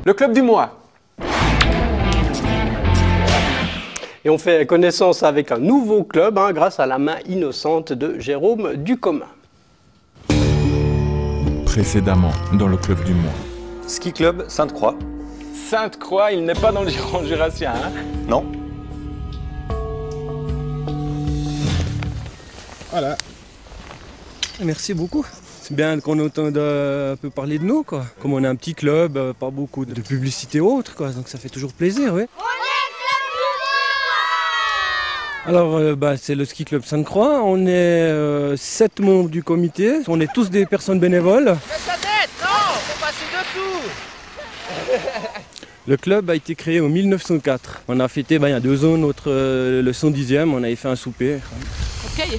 Le club du mois. Et on fait connaissance avec un nouveau club grâce à la main innocente de Jérôme Ducommun. Précédemment, dans le club du mois. Ski Club Sainte-Croix. Sainte-Croix, il n'est pas dans le Gironde jurassien, hein? Non. Voilà. Merci beaucoup. C'est bien qu'on entende un peu parler de nous, quoi. Comme on est un petit club, pas beaucoup de publicité ou autre, quoi. Donc ça fait toujours plaisir, oui. Alors, c'est le Ski Club Sainte-Croix. On est 7 membres du comité. On est tous des personnes bénévoles. Mais sa tête, non, faut passer dessous. Le club a été créé en 1904. On a fêté il y a 2 ans le 110e. On avait fait un souper. Ok,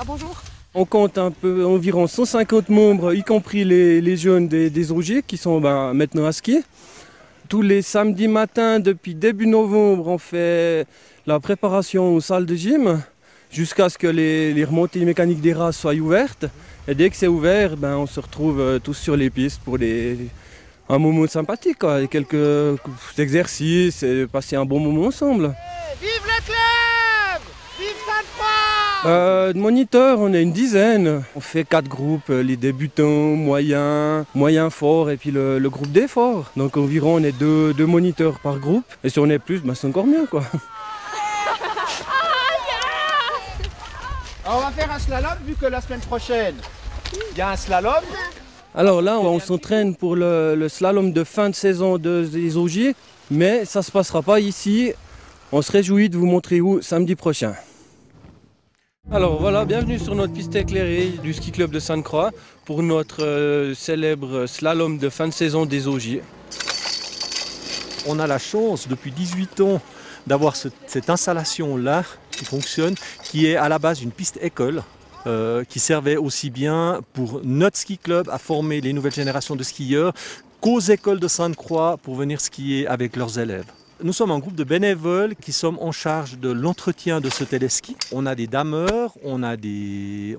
bonjour. On compte environ 150 membres, y compris les jeunes des OG qui sont maintenant à ski. Tous les samedis matins, depuis début novembre, on fait la préparation aux salles de gym jusqu'à ce que les remontées mécaniques des races soient ouvertes. Et dès que c'est ouvert, on se retrouve tous sur les pistes pour un moment sympathique, quoi. Quelques exercices et passer un bon moment ensemble. Vive le club! Vive Sainte-Croix! Moniteurs, on est une dizaine. On fait 4 groupes, les débutants, moyens forts et puis le groupe des forts. Donc environ on est 2 moniteurs par groupe. Et si on est plus, c'est encore mieux, quoi. On va faire un slalom vu que la semaine prochaine, il y a un slalom. Alors là, on s'entraîne pour le slalom de fin de saison des OG, mais ça ne se passera pas ici. On se réjouit de vous montrer où samedi prochain. Alors voilà, bienvenue sur notre piste éclairée du ski club de Sainte-Croix pour notre célèbre slalom de fin de saison des OG. On a la chance depuis 18 ans d'avoir cette installation-là qui fonctionne, qui est à la base une piste école. Qui servait aussi bien pour notre ski club à former les nouvelles générations de skieurs qu'aux écoles de Sainte-Croix pour venir skier avec leurs élèves. Nous sommes un groupe de bénévoles qui sommes en charge de l'entretien de ce téléski. On a des dameurs, on a des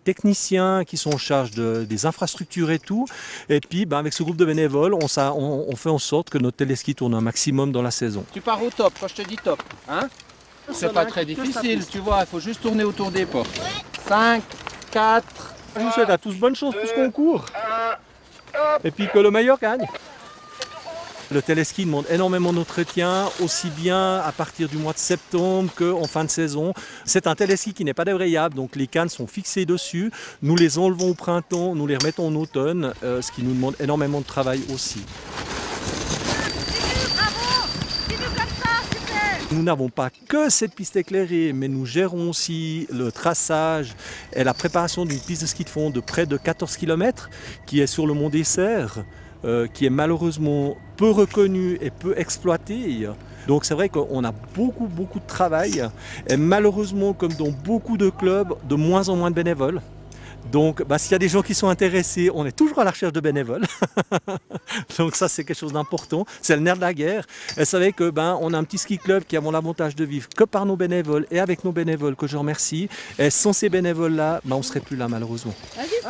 techniciens qui sont en charge des infrastructures et tout. Et puis avec ce groupe de bénévoles, on fait en sorte que notre téléski tourne un maximum dans la saison. Tu pars au top, quand je te dis top, hein? C'est pas très difficile, tu vois, il faut juste tourner autour des portes. 5, 4... Je vous souhaite à tous bonne chance pour ce concours. Et puis que le meilleur gagne. Le téléski demande énormément d'entretien, aussi bien à partir du mois de septembre qu'en fin de saison. C'est un téléski qui n'est pas débrayable, donc les cannes sont fixées dessus. Nous les enlevons au printemps, nous les remettons en automne, ce qui nous demande énormément de travail aussi. Nous n'avons pas que cette piste éclairée, mais nous gérons aussi le traçage et la préparation d'une piste de ski de fond de près de 14 km qui est sur le mont des Serres, qui est malheureusement peu reconnue et peu exploitée. Donc c'est vrai qu'on a beaucoup de travail et malheureusement, comme dans beaucoup de clubs, de moins en moins de bénévoles. Donc s'il y a des gens qui sont intéressés, on est toujours à la recherche de bénévoles. Donc ça c'est quelque chose d'important, c'est le nerf de la guerre. Et vous savez que on a un petit ski club qui avons l'avantage de vivre que par nos bénévoles et avec nos bénévoles que je remercie. Et sans ces bénévoles là, on ne serait plus là malheureusement. Allez,